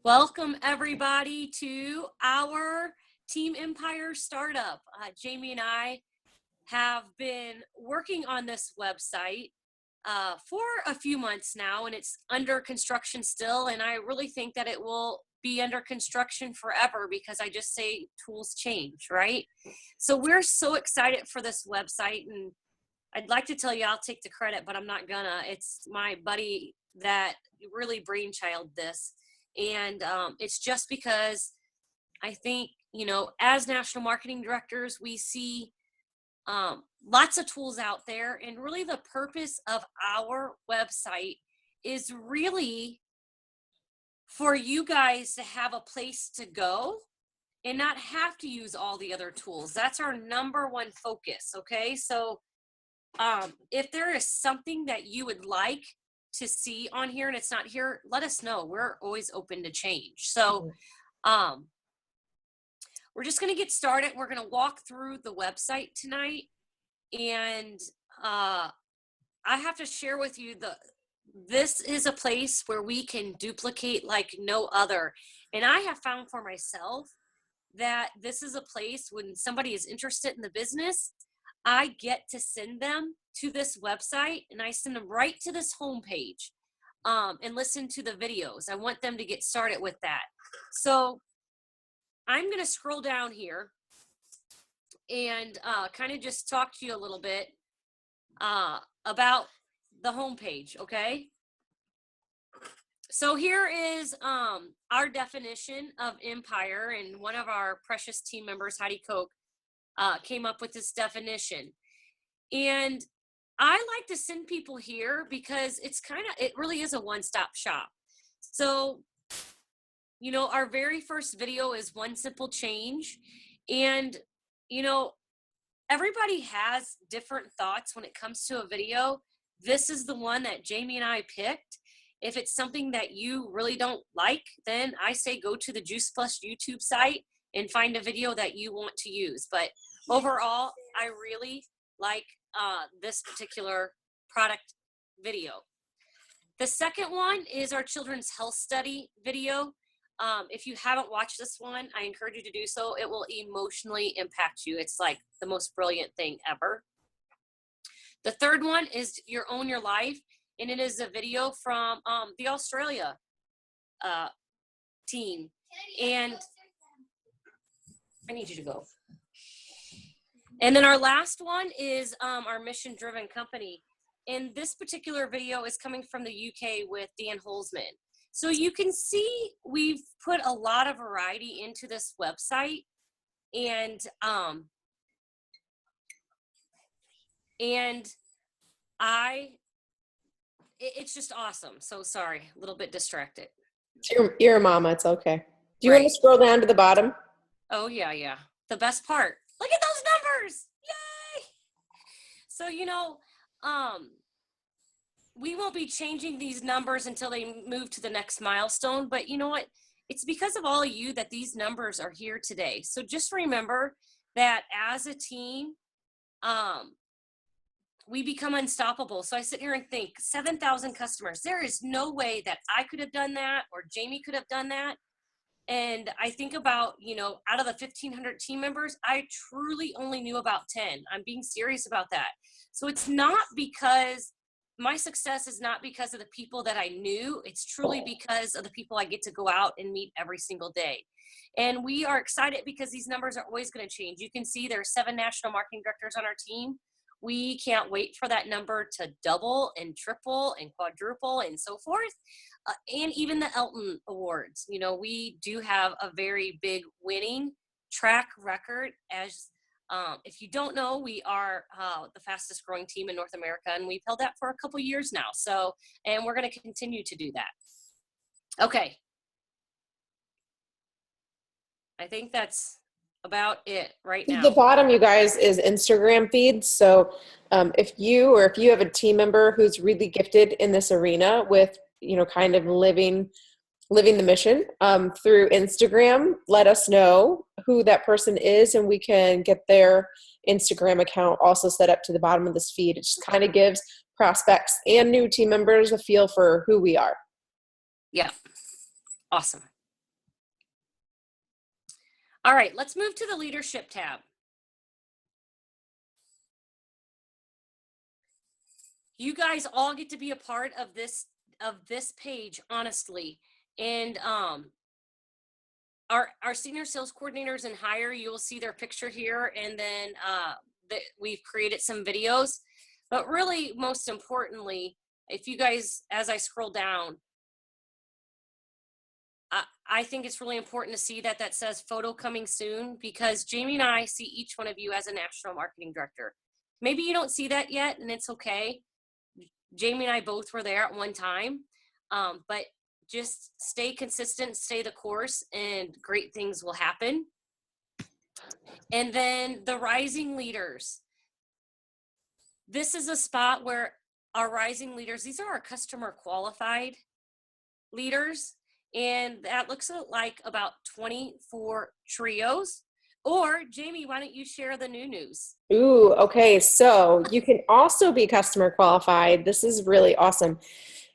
Welcome everybody to our Team Empire startup. Jamie and I have been working on this website for a few months now, and it's under construction still. And I really think that it will be under construction forever because I just say tools change, right? So we're so excited for this website, and I'd like to tell you I'll take the credit, but I'm not gonna. It's my buddy that really brainchild this. And it's just because I think, as national marketing directors, we see lots of tools out there. And really the purpose of our website is really for you guys to have a place to go and not have to use all the other tools. That's our number one focus. Okay. So if there is something that you would like to see on here and it's not here, let us know. We're always open to change. So we're just going to get started. We're going to walk through the website tonight, and I have to share with you this is a place where we can duplicate like no other. And I have found for myself that this is a place when somebody is interested in the business, I get to send them to this website, and I send them right to this homepage and listen to the videos. I want them to get started with that. So I'm going to scroll down here and kind of just talk to you a little bit about the homepage, okay? So here is our definition of empire, and one of our precious team members, Heidi Koch, came up with this definition. And I like to send people here because it really is a one-stop shop. So, our very first video is one simple change. And, everybody has different thoughts when it comes to a video. This is the one that Jamie and I picked. If it's something that you really don't like, then I say go to the Juice Plus YouTube site and find a video that you want to use. But overall, I really like this particular product video. The second one is our children's health study video. If you haven't watched this one, I encourage you to do so. It will emotionally impact you. It's like the most brilliant thing ever. The third one is Your Own Your Life, and it is a video from the Australia team. And I need you to go. And then our last one is our mission-driven company. And this particular video is coming from the UK with Dan Holzman. So you can see we've put a lot of variety into this website. And it's just awesome. So sorry, a little bit distracted. You're a mama, it's okay. Do you want to scroll down to the bottom? Oh, yeah. The best part. Look at those numbers. Yay! So, we won't be changing these numbers until they move to the next milestone. But you know what? It's because of all of you that these numbers are here today. So just remember that as a team, we become unstoppable. So I sit here and think 7,000 customers. There is no way that I could have done that or Jamie could have done that. And I think about, out of the 1,500 team members, I truly only knew about 10. I'm being serious about that. So it's not because my success is not because of the people that I knew. It's truly because of the people I get to go out and meet every single day. And we are excited because these numbers are always going to change. You can see there are 7 national marketing directors on our team. We can't wait for that number to double and triple and quadruple and so forth. And even the Elton Awards. We do have a very big winning track record. As if you don't know, we are the fastest growing team in North America, and we've held that for a couple years now. So, and we're going to continue to do that. Okay. I think that's about it right now. The bottom, you guys, is Instagram feeds. So if you have a team member who's really gifted in this arena with, kind of living the mission through Instagram, let us know who that person is, and we can get their Instagram account also set up to the bottom of this feed. It just kind of gives prospects and new team members a feel for who we are. Yeah. Awesome. All right, let's move to the leadership tab. You guys all get to be a part of this page, honestly. And our senior sales coordinators and hire, you will see their picture here, and then we've created some videos. But really, most importantly, if you guys, as I scroll down, I think it's really important to see that says photo coming soon, because Jamie and I see each one of you as a national marketing director. Maybe you don't see that yet, and it's okay. Jamie and I both were there at one time, but just stay consistent, stay the course, and great things will happen. And then the rising leaders. This is a spot where our rising leaders, these are our customer qualified leaders, and that looks like about 24 trios. Or Jamie, why don't you share the new news? Ooh, okay. So you can also be customer qualified. This is really awesome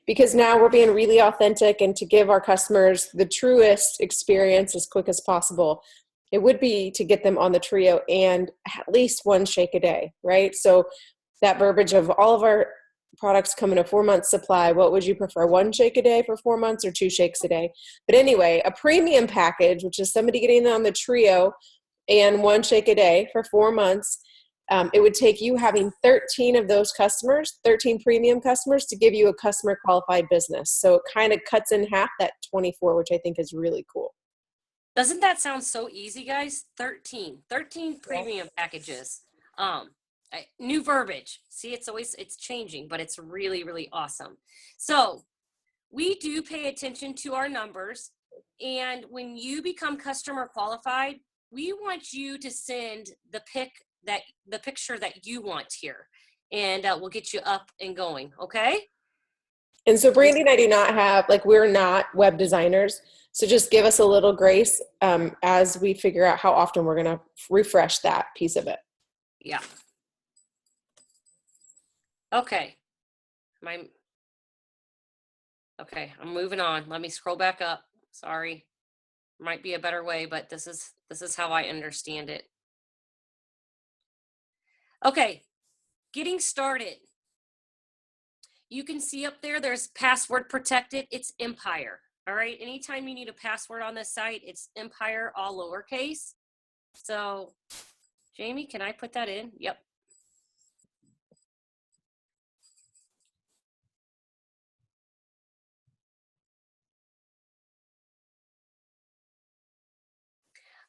because now we're being really authentic, and to give our customers the truest experience as quick as possible, it would be to get them on the Trio and at least one shake a day, right? So that verbiage of all of our products come in a 4-month supply. What would you prefer, one shake a day for 4 months or 2 shakes a day? But anyway, a premium package, which is somebody getting on the Trio and one shake a day for 4 months, it would take you having 13 of those customers, 13 premium customers, to give you a customer qualified business. So it kind of cuts in half that 24, which I think is really cool. Doesn't that sound so easy, guys? 13 premium packages. New verbiage. See, it's changing, but it's really, really awesome. So we do pay attention to our numbers. And when you become customer qualified, we want you to send the picture that you want here, and we'll get you up and going. Okay. And so Brandy and I do not have, we're not web designers. So just give us a little grace as we figure out how often we're going to refresh that piece of it. Yeah. Okay. Okay, I'm moving on. Let me scroll back up. Sorry. Might be a better way, but this is how I understand it. Okay. Getting started. You can see up there's password protected. It's Empire. All right. Anytime you need a password on this site, it's Empire, all lowercase. So Jamie, can I put that in? Yep.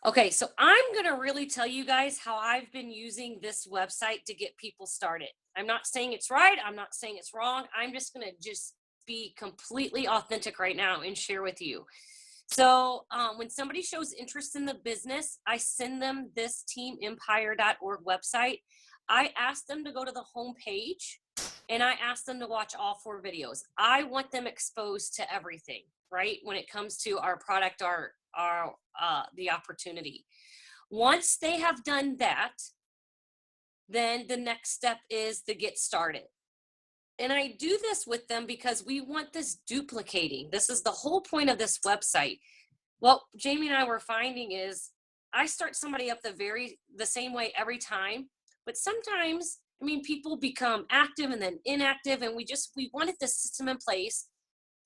Okay, so I'm going to really tell you guys how I've been using this website to get people started. I'm not saying it's right. I'm not saying it's wrong. I'm just going to be completely authentic right now and share with you. So when somebody shows interest in the business, I send them this teamempire.org website. I ask them to go to the home page, and I ask them to watch all 4 videos. I want them exposed to everything, right? When it comes to our product, the opportunity. Once they have done that, then the next step is to get started. And I do this with them because we want this duplicating. This is the whole point of this website. What Jamie and I were finding is I start somebody up the same way every time, but sometimes, people become active and then inactive, and we wanted this system in place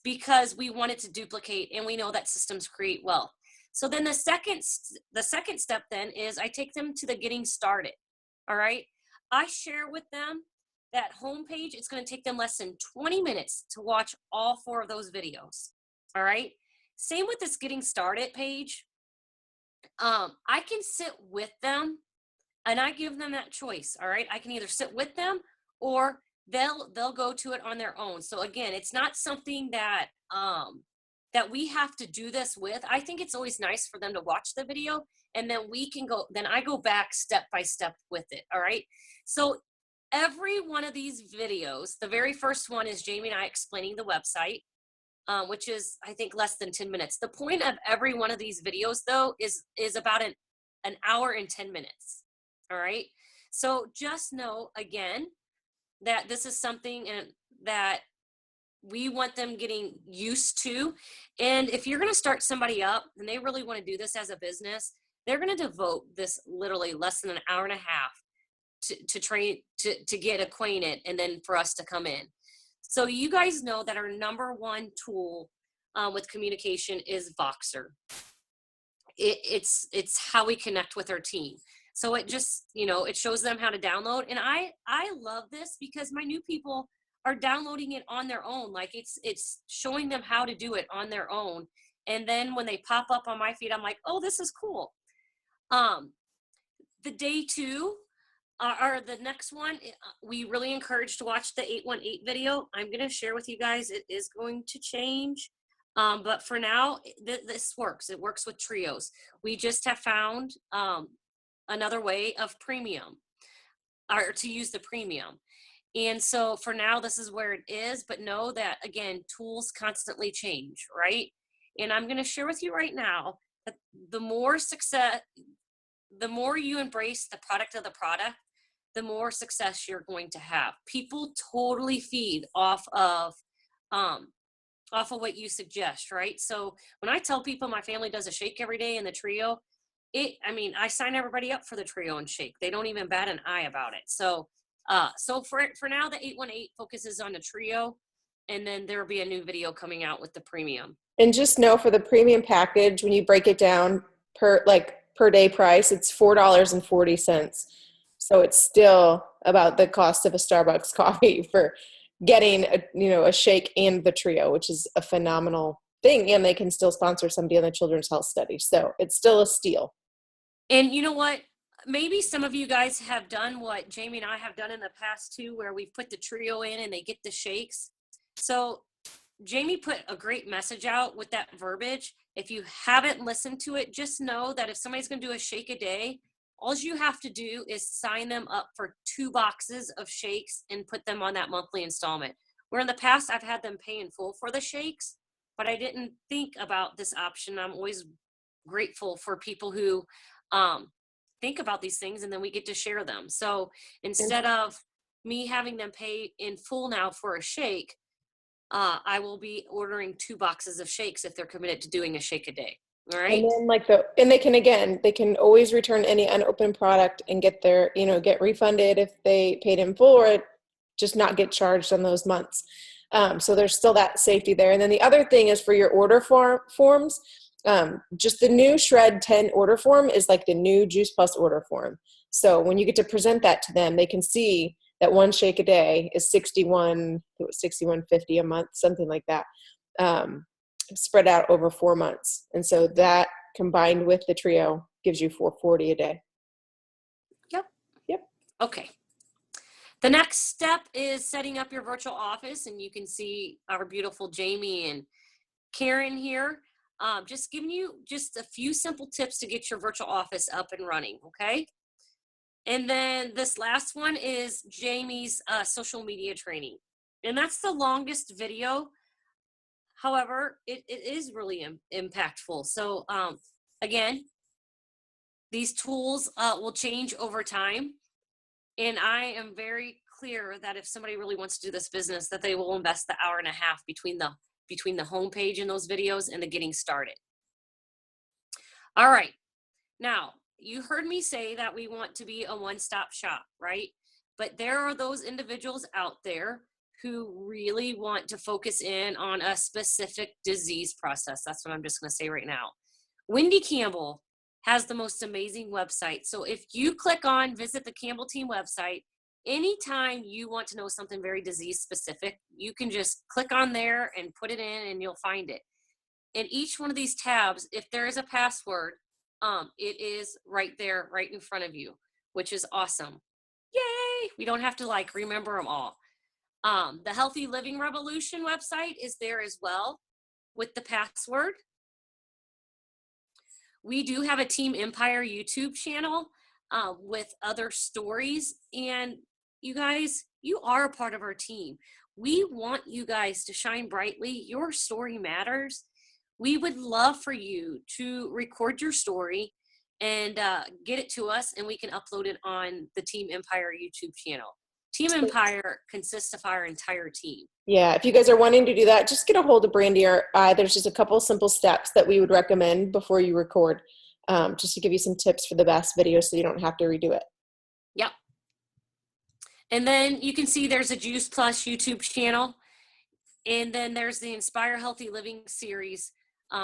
because we wanted to duplicate, and we know that systems create wealth. So then the second step then is I take them to the getting started. All right. I share with them that homepage. It's going to take them less than 20 minutes to watch all 4 of those videos. All right. Same with this getting started page. I can sit with them, and I give them that choice. All right. I can either sit with them or they'll go to it on their own. So again, it's not something that we have to do this with. I think it's always nice for them to watch the video, and then I go back step by step with it. All right. So every one of these videos, the very first one is Jamie and I explaining the website, which is, I think, less than 10 minutes. The point of every one of these videos, though, is about an hour and 10 minutes. All right. So just know, again, that this is something that we want them getting used to. And if you're going to start somebody up and they really want to do this as a business, they're going to devote this literally less than an hour and a half to train, to get acquainted, and then for us to come in. So you guys know that our number one tool with communication is Voxer. It's how we connect with our team. So it just, it shows them how to download. And I love this because my new people are downloading it on their own. Like it's showing them how to do it on their own. And then when they pop up on my feed, I'm like, oh, this is cool. The day two, or the next one, we really encourage to watch the 818 video. I'm going to share with you guys. It is going to change. But for now, this works. It works with trios. We just have found another way of premium, or to use the premium. And so for now, this is where it is. But know that, again, tools constantly change, right? And I'm going to share with you right now that the more you embrace the product, the more success you're going to have. People totally feed off of what you suggest, right? So when I tell people my family does a shake every day in the trio, I sign everybody up for the trio and shake. They don't even bat an eye about it. So for now, the 818 focuses on the trio, and then there will be a new video coming out with the premium. And just know, for the premium package, when you break it down per day price, it's $4.40. So it's still about the cost of a Starbucks coffee for getting a shake and the trio, which is a phenomenal thing. And they can still sponsor somebody on the Children's Health Study. So it's still a steal. And you know what? Maybe some of you guys have done what Jamie and I have done in the past too, where we've put the trio in and they get the shakes. So Jamie put a great message out with that verbiage. If you haven't listened to it, just know that if somebody's going to do a shake a day, all you have to do is sign them up for 2 boxes of shakes and put them on that monthly installment. Where in the past, I've had them pay in full for the shakes, but I didn't think about this option. I'm always grateful for people who think about these things, and then we get to share them. So instead of me having them pay in full now for a shake, I will be ordering 2 boxes of shakes if they're committed to doing a shake a day. All right. And then they can always return any unopened product and get get refunded if they paid in full, or just not get charged on those months. So there's still that safety there. And then the other thing is for your order forms, just the new Shred 10 order form is like the new Juice Plus order form. So when you get to present that to them, they can see that 1 shake a day is $61.50 a month, something like that, spread out over 4 months. And so that combined with the trio gives you $4.40 a day. Yep. Okay. The next step is setting up your virtual office, and you can see our beautiful Jamie and Karen here. Just giving you just a few simple tips to get your virtual office up and running. Okay. And then this last one is Jamie's social media training. And that's the longest video. However, it is really impactful. So again, these tools will change over time. And I am very clear that if somebody really wants to do this business, that they will invest the hour and a half between the homepage and those videos and the getting started. All right. Now, you heard me say that we want to be a one-stop shop, right? But there are those individuals out there who really want to focus in on a specific disease process. That's what I'm just going to say right now. Wendy Campbell has the most amazing website. So if you click on visit the Campbell Team website, anytime you want to know something very disease specific, you can just click on there and put it in and you'll find it. In each one of these tabs, if there is a password, it is right there, right in front of you, which is awesome. Yay! We don't have to remember them all. The Healthy Living Revolution website is there as well with the password. We do have a Team Empire YouTube channel with other stories. And you guys, you are a part of our team. We want you guys to shine brightly. Your story matters. We would love for you to record your story and get it to us, and we can upload it on the Team Empire YouTube channel. Team Empire consists of our entire team. Yeah, if you guys are wanting to do that, just get a hold of Brandy or I. There's just a couple simple steps that we would recommend before you record. just to give you some tips for the best video so you don't have to redo it. Yep. And then you can see there's a Juice Plus YouTube channel. And then there's the Inspire Healthy Living series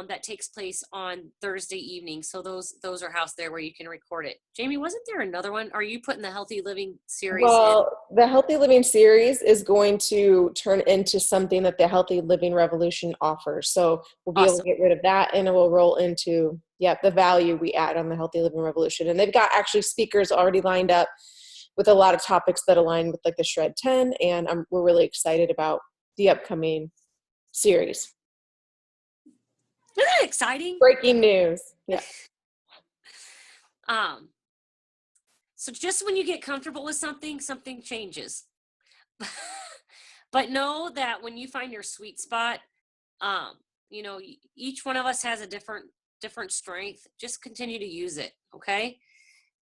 that takes place on Thursday evening. So those are housed there where you can record it. Jamie, wasn't there another one? Are you putting the Healthy Living series Well, the Healthy Living series is going to turn into something that the Healthy Living Revolution offers. So we'll be able to get rid of that, and it will roll into, the value we add on the Healthy Living Revolution. And they've got actually speakers already lined up with a lot of topics that align with like the Shred 10. And we're really excited about the upcoming series. Isn't that exciting? Breaking news. Yeah. So just when you get comfortable with something changes. But know that when you find your sweet spot, each one of us has a different strength. Just continue to use it, okay?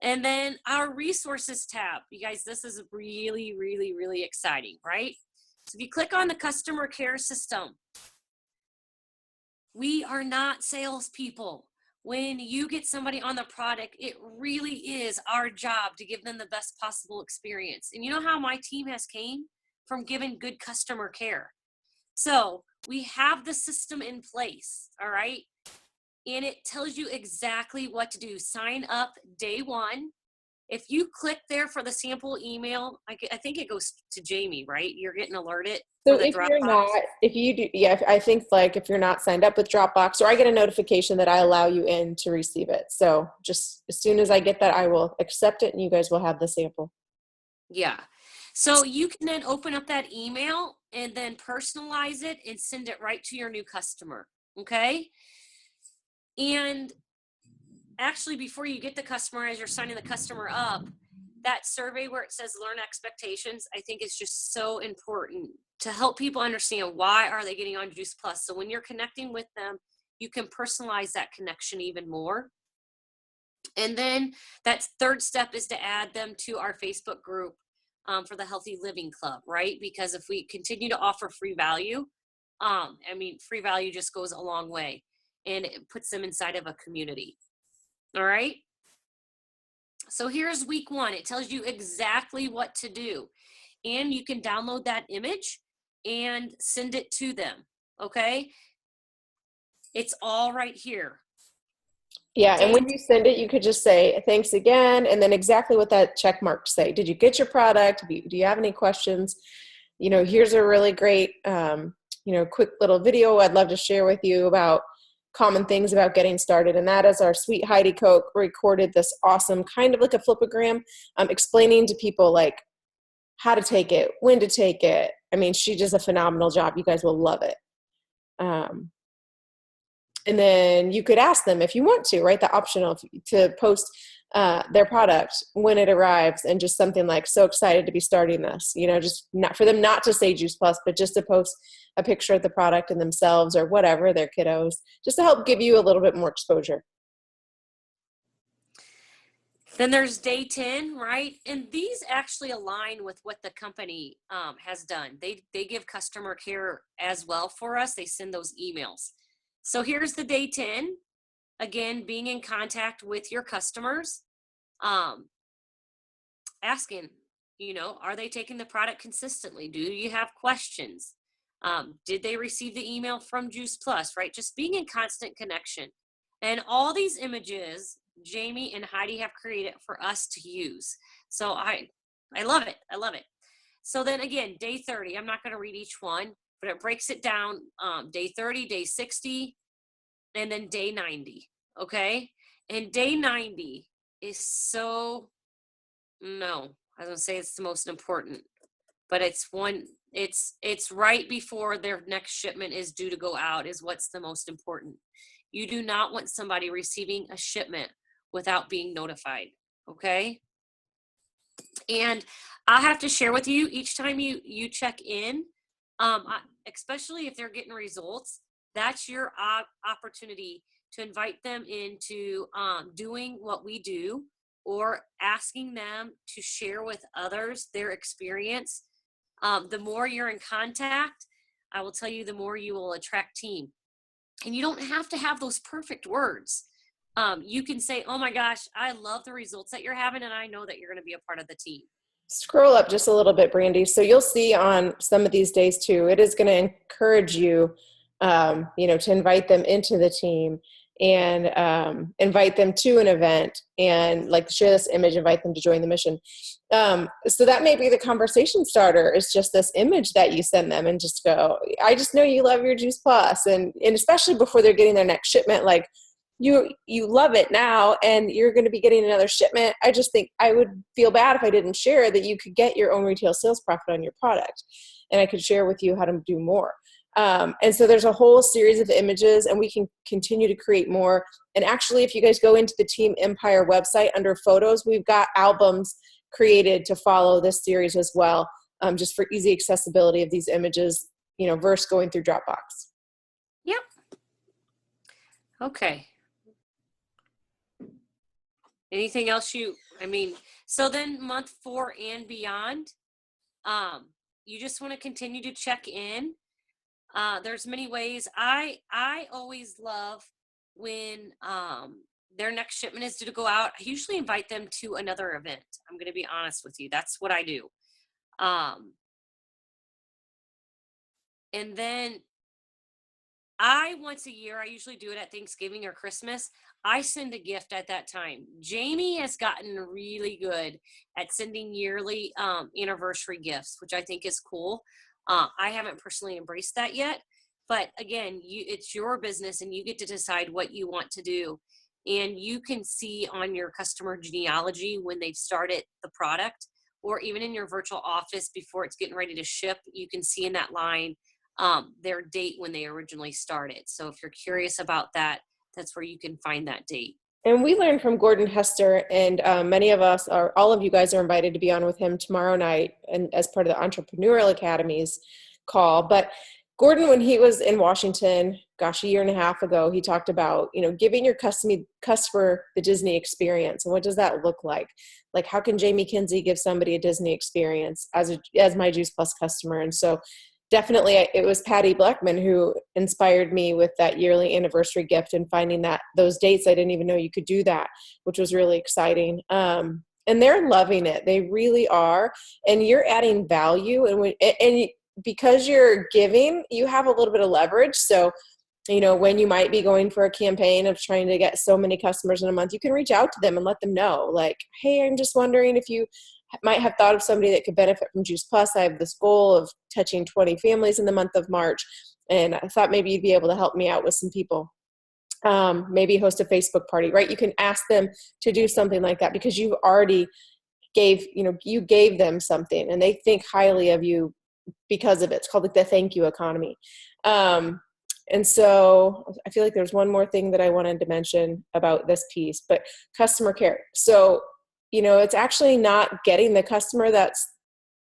And then our resources tab, you guys, this is really, really, really exciting, right? So if you click on the customer care system, we are not salespeople. When you get somebody on the product, it really is our job to give them the best possible experience. And you know how my team has came? From giving good customer care. So we have the system in place, all right? And it tells you exactly what to do. Sign up day one. If you click there for the sample email, I think it goes to Jamie, right? You're getting alerted. So if you're not, if you do, I think like if you're not signed up with Dropbox, or I get a notification that I allow you in to receive it. So just as soon as I get that, I will accept it and you guys will have the sample. Yeah. So you can then open up that email and then personalize it and send it right to your new customer. Okay. And actually, before you get the customer, as you're signing the customer up, that survey where it says learn expectations, I think is just so important to help people understand why are they getting on Juice Plus. So when you're connecting with them, you can personalize that connection even more. And then that third step is to add them to our Facebook group for the Healthy Living Club, right? Because if we continue to offer free value, free value just goes a long way and it puts them inside of a community. All right. So here's week one. It tells you exactly what to do. And you can download that image and send it to them. Okay. It's all right here. Yeah, and when you send it, you could just say, thanks again, and then exactly what that check mark say. Did you get your product? Do you have any questions? Here's a really great, quick little video I'd love to share with you about common things about getting started. And that is our sweet Heidi Koch recorded this awesome, kind of like a flipogram, explaining to people like how to take it, when to take it. I mean, she does a phenomenal job. You guys will love it. And then you could ask them if you want to, right? The optional to post their product when it arrives, and just something like, so excited to be starting this, just not for them not to say Juice Plus, but just to post a picture of the product and themselves or whatever, their kiddos, just to help give you a little bit more exposure. Then there's day 10, right? And these actually align with what the company has done. They give customer care as well for us. They send those emails. So here's the day 10. Again, being in contact with your customers, asking, are they taking the product consistently? Do you have questions? Did they receive the email from Juice Plus, right? Just being in constant connection. And all these images, Jamie and Heidi have created for us to use. So I love it. I love it. So then again, day 30, I'm not going to read each one, but it breaks it down, day 30, day 60, and then day 90. Okay. And day 90 is I was going to say it's the most important, but it's right before their next shipment is due to go out is what's the most important. You do not want somebody receiving a shipment without being notified. Okay. And I have to share with you each time you check in, especially if they're getting results, that's your opportunity to invite them into doing what we do, or asking them to share with others their experience. The more you're in contact, I will tell you, the more you will attract team. And you don't have to have those perfect words. you can say, oh my gosh, I love the results that you're having, and I know that you're going to be a part of the team. Scroll up just a little bit, Brandy. So you'll see on some of these days too, it is going to encourage you, to invite them into the team and invite them to an event and like share this image, invite them to join the mission. So that may be the conversation starter, is just this image that you send them and just go, I just know you love your Juice Plus. And especially before they're getting their next shipment, like you love it now and you're going to be getting another shipment. I just think I would feel bad if I didn't share that you could get your own retail sales profit on your product, and I could share with you how to do more. And so there's a whole series of images, and we can continue to create more. And actually, if you guys go into the Team Empire website under photos, we've got albums created to follow this series as well, just for easy accessibility of these images, versus going through Dropbox. Yep. Okay. Anything else so then month 4 and beyond, you just want to continue to check in. There's many ways. I always love when their next shipment is due to go out. I usually invite them to another event. I'm going to be honest with you. That's what I do. And then once a year, I usually do it at Thanksgiving or Christmas, I send a gift at that time. Jamie has gotten really good at sending yearly anniversary gifts, which I think is cool. I haven't personally embraced that yet, but again, it's your business and you get to decide what you want to do. And you can see on your customer genealogy when they've started the product, or even in your virtual office before it's getting ready to ship, you can see in that line their date when they originally started. So if you're curious about that, that's where you can find that date. And we learned from Gordon Hester, and many of us all of you guys are invited to be on with him tomorrow night, and as part of the Entrepreneurial Academy's call. But Gordon, when he was in Washington, a year and a half ago, he talked about, giving your customer the Disney experience. And what does that look like? Like, how can Jamie Kinsey give somebody a Disney experience as my Juice Plus customer? And so definitely it was Patty Blackman who inspired me with that yearly anniversary gift, and finding those dates. I didn't even know you could do that, which was really exciting. And they're loving it. They really are. And you're adding value. And because you're giving, you have a little bit of leverage. So, when you might be going for a campaign of trying to get so many customers in a month, you can reach out to them and let them know, like, hey, I'm just wondering if you might have thought of somebody that could benefit from Juice Plus. I have this goal of touching 20 families in the month of March, and I thought maybe you'd be able to help me out with some people. Maybe host a Facebook party, right? You can ask them to do something like that because you've already you gave them something, and they think highly of you because of it. It's called like the thank you economy. And so I feel like there's one more thing that I wanted to mention about this piece, but customer care. So, it's actually not getting the customer that's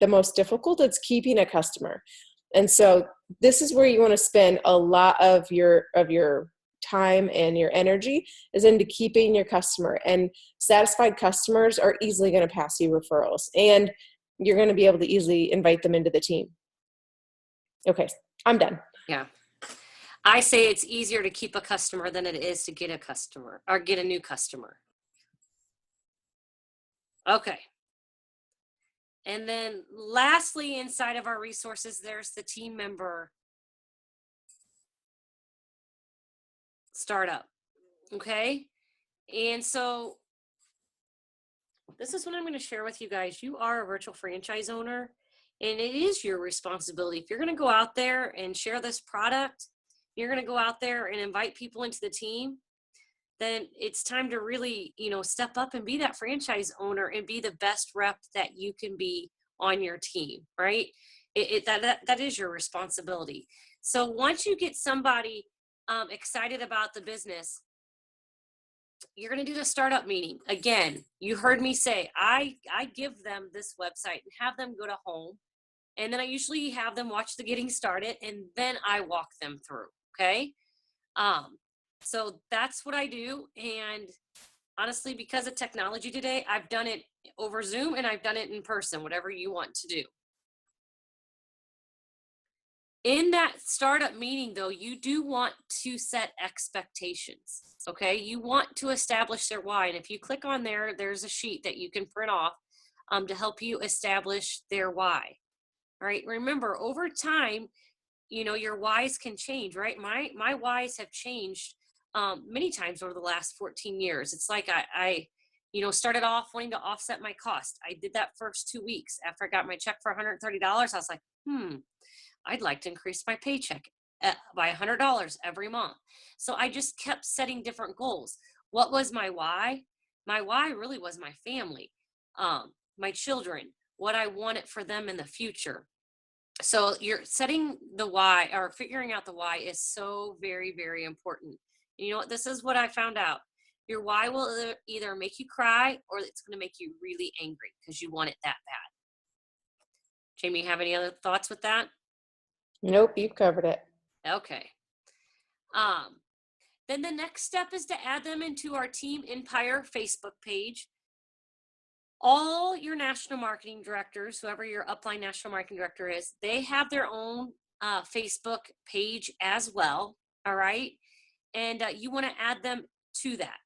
the most difficult. It's keeping a customer. And so this is where you want to spend a lot of your time and your energy, is into keeping your customer. And satisfied customers are easily going to pass you referrals, and you're going to be able to easily invite them into the team. Okay, I'm done. Yeah. I say it's easier to keep a customer than it is to get a customer or get a new customer. Okay. And then lastly, inside of our resources, there's the team member startup. Okay. And so this is what I'm going to share with you guys. You are a virtual franchise owner, and it is your responsibility. If you're going to go out there and share this product, you're going to go out there and invite people into the team, then it's time to really, step up and be that franchise owner and be the best rep that you can be on your team, right? That is your responsibility. So once you get somebody excited about the business, you're going to do the startup meeting. Again, you heard me say, I give them this website and have them go to home. And then I usually have them watch the getting started, and then I walk them through. Okay. So that's what I do. And honestly, because of technology today, I've done it over Zoom and I've done it in person, whatever you want to do. In that startup meeting, though, you do want to set expectations. Okay. You want to establish their why. And if you click on there, there's a sheet that you can print off to help you establish their why. All right. Remember, over time, your whys can change, right? My whys have changed many times over the last 14 years. It's like I started off wanting to offset my cost. I did that first 2 weeks after I got my check for $130. I was like, I'd like to increase my paycheck by $100 every month. So I just kept setting different goals. What was my why? My why really was my family, my children, what I wanted for them in the future. So you're setting the why, or figuring out the why, is so very, very important. You know what? This is what I found out. Your why will either make you cry or it's going to make you really angry because you want it that bad. Jamie, have any other thoughts with that? Nope, you've covered it. Okay. Then the next step is to add them into our Team Empire Facebook page. All your national marketing directors, whoever your upline national marketing director is, they have their own Facebook page as well. All right. And you want to add them to that.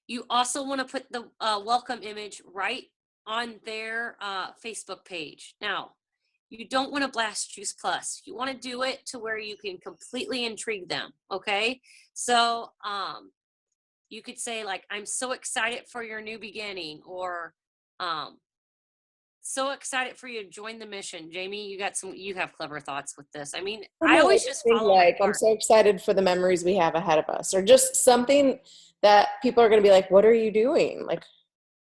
You also want to put the welcome image right on their Facebook page. Now, you don't want to blast Juice Plus. You want to do it to where you can completely intrigue them. Okay. So, you could say, like, I'm so excited for your new beginning, or so excited for you to join the mission. Jamie, you have clever thoughts with this. I mean, I always just follow my like, I'm heart. so excited for the memories we have ahead of us, or just something that people are going to be like, what are you doing? Like,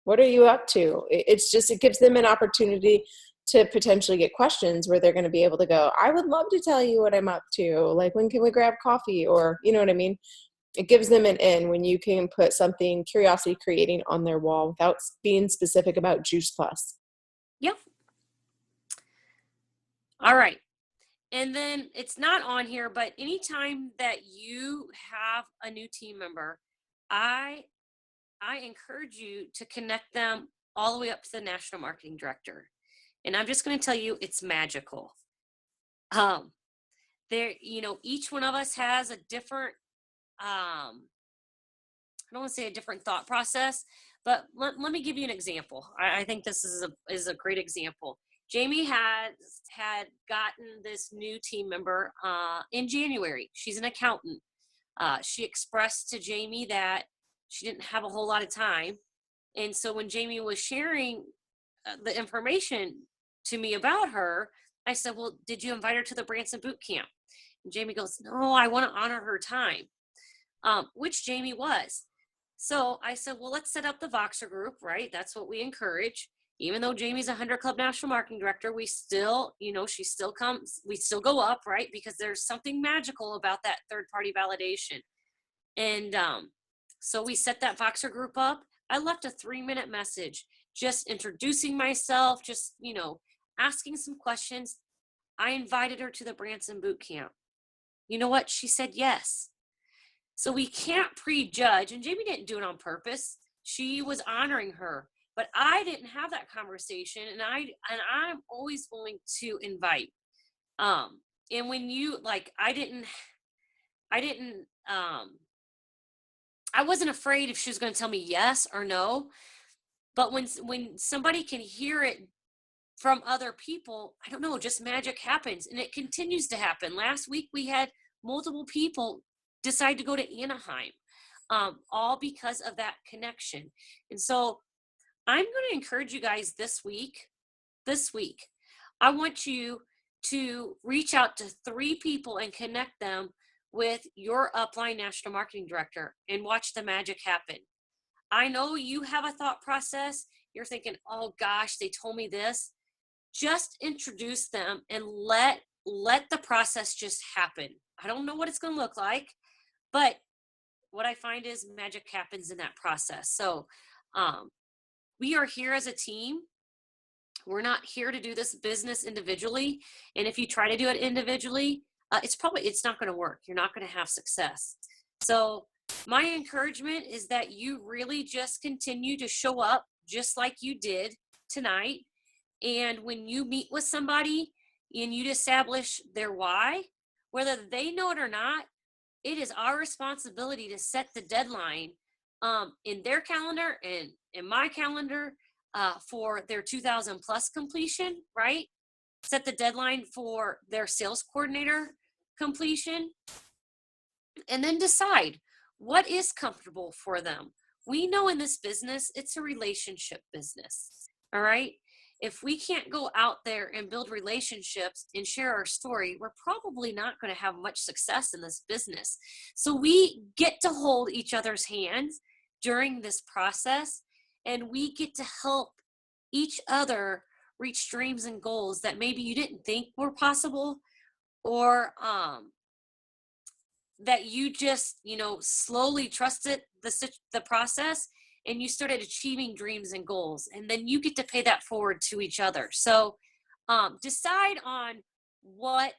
what are you up to? It gives them an opportunity to potentially get questions where they're going to be able to go, I would love to tell you what I'm up to. Like, when can we grab coffee? Or, you know what I mean? It gives them an in when you can put something curiosity creating on their wall without being specific about Juice Plus. Yep. All right. And then it's not on here, but anytime that you have a new team member, I encourage you to connect them all the way up to the national marketing director. And I'm just going to tell you, it's magical. Each one of us has a different, I don't want to say a different thought process, but let me give you an example. I think this is a great example. Jamie had gotten this new team member in January. She's an accountant. She expressed to Jamie that she didn't have a whole lot of time. And so when Jamie was sharing the information to me about her, I said, well, did you invite her to the Branson boot camp? And Jamie goes, no, I want to honor her time, which Jamie was. So I said, well, let's set up the Voxer group, right? That's what we encourage. Even though Jamie's a 100 Club National Marketing Director, we still, she still comes, we still go up, right? Because there's something magical about that third-party validation. And so we set that Voxer group up. I left a 3-minute message, just introducing myself, just, asking some questions. I invited her to the Branson boot camp. You know what? She said yes. So we can't prejudge, and Jamie didn't do it on purpose. She was honoring her, but I didn't have that conversation, and I'm always willing to invite. And when you I wasn't afraid if she was going to tell me yes or no, but when somebody can hear it from other people, I don't know, just magic happens, and it continues to happen. Last week we had multiple people decide to go to Anaheim, all because of that connection. And so I'm going to encourage you guys this week, I want you to reach out to 3 people and connect them with your upline national marketing director and watch the magic happen. I know you have a thought process. You're thinking, oh gosh, they told me this. Just introduce them and let the process just happen. I don't know what it's going to look like, but what I find is magic happens in that process. So we are here as a team. We're not here to do this business individually. And if you try to do it individually, it's not going to work. You're not going to have success. So my encouragement is that you really just continue to show up just like you did tonight. And when you meet with somebody, and you'd establish their why, whether they know it or not, it is our responsibility to set the deadline in their calendar and in my calendar for their 2000 plus completion, right? Set the deadline for their sales coordinator completion, and then decide what is comfortable for them. We know in this business, it's a relationship business. All right. If we can't go out there and build relationships and share our story, we're probably not going to have much success in this business. So we get to hold each other's hands during this process, and we get to help each other reach dreams and goals that maybe you didn't think were possible, or that you just, slowly trusted the process, and you started achieving dreams and goals, and then you get to pay that forward to each other. So decide on what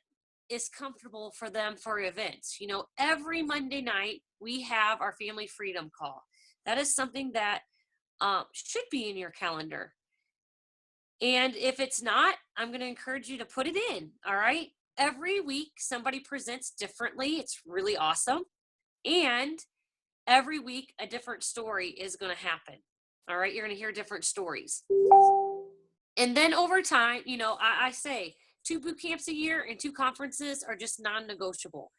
is comfortable for them for events. Every Monday night we have our family freedom call. That is something that should be in your calendar. And if it's not, I'm going to encourage you to put it in. All right. Every week somebody presents differently. It's really awesome. And every week a different story is going to happen. All right. You're going to hear different stories. And then over time, I say 2 boot camps a year and 2 conferences are just non-negotiable.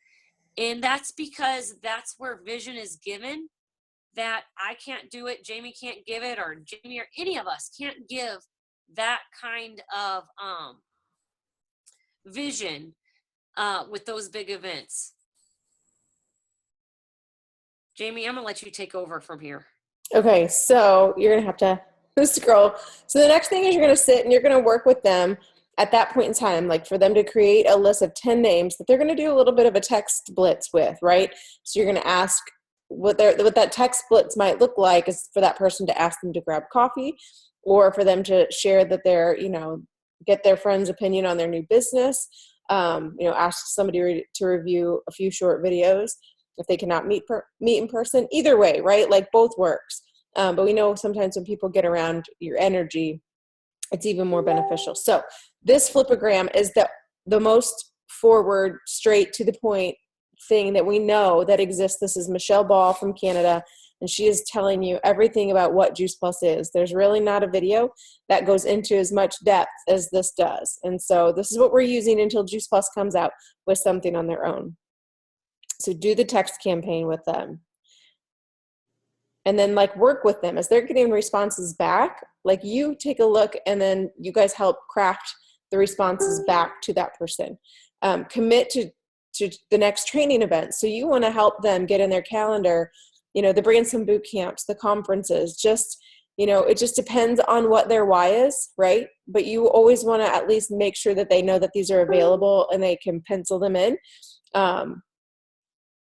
And that's because that's where vision is given, that I can't do it, Jamie can't give it, or Jamie or any of us can't give that kind of vision with those big events. Jamie, I'm gonna let you take over from here. Okay, so you're gonna have to scroll. So the next thing is you're gonna sit and you're gonna work with them at that point in time, like for them to create a list of 10 names that they're gonna do a little bit of a text blitz with, right? So you're gonna ask what that text blitz might look like is for that person to ask them to grab coffee, or for them to share that they're, get their friend's opinion on their new business, ask somebody to review a few short videos if they cannot meet in person. Either way, right? Like both works. But we know sometimes when people get around your energy, it's even more beneficial. So this flipogram is the most forward, straight to the point thing that we know that exists. This is Michelle Ball from Canada, and she is telling you everything about what Juice Plus is. There's really not a video that goes into as much depth as this does. And so this is what we're using until Juice Plus comes out with something on their own. So do the text campaign with them. And then work with them as they're getting responses back. You take a look and then you guys help craft the responses back to that person. Commit to the next training event. So you want to help them get in their calendar, the bring in some boot camps, the conferences, it just depends on what their why is, right? But you always want to at least make sure that they know that these are available and they can pencil them in.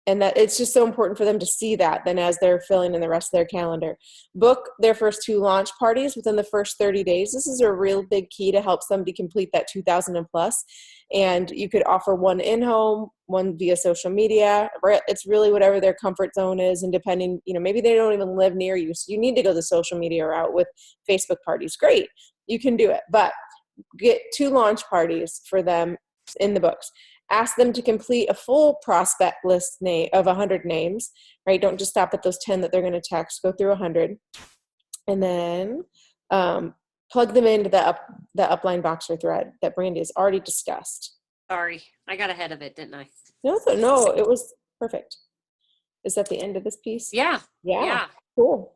And that it's just so important for them to see that then as they're filling in the rest of their calendar. Book their first 2 launch parties within the first 30 days. This is a real big key to help somebody complete that 2,000 and plus. And you could offer one in-home, one via social media. It's really whatever their comfort zone is. And depending, maybe they don't even live near you. So you need to go the social media route with Facebook parties. Great, you can do it. But get 2 launch parties for them in the books. Ask them to complete a full prospect list of 100 names, right? Don't just stop at those 10 that they're going to text. Go through 100. And then plug them into the upline Voxer thread that Brandy has already discussed. Sorry, I got ahead of it, didn't I? No, it was perfect. Is that the end of this piece? Yeah. Cool.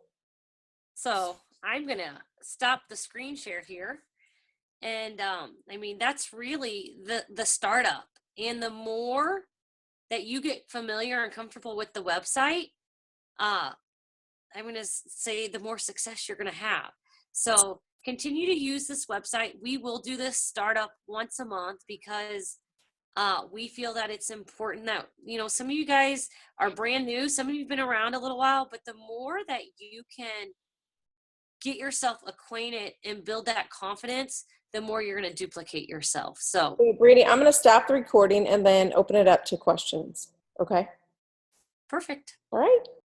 So I'm going to stop the screen share here. And that's really the startup. And the more that you get familiar and comfortable with the website, I'm going to say the more success you're going to have. So continue to use this website. We will do this startup once a month because we feel that it's important that, some of you guys are brand new. Some of you have been around a little while, but the more that you can get yourself acquainted and build that confidence, the more you're going to duplicate yourself. So, Brady, I'm going to stop the recording and then open it up to questions. Okay. Perfect. All right.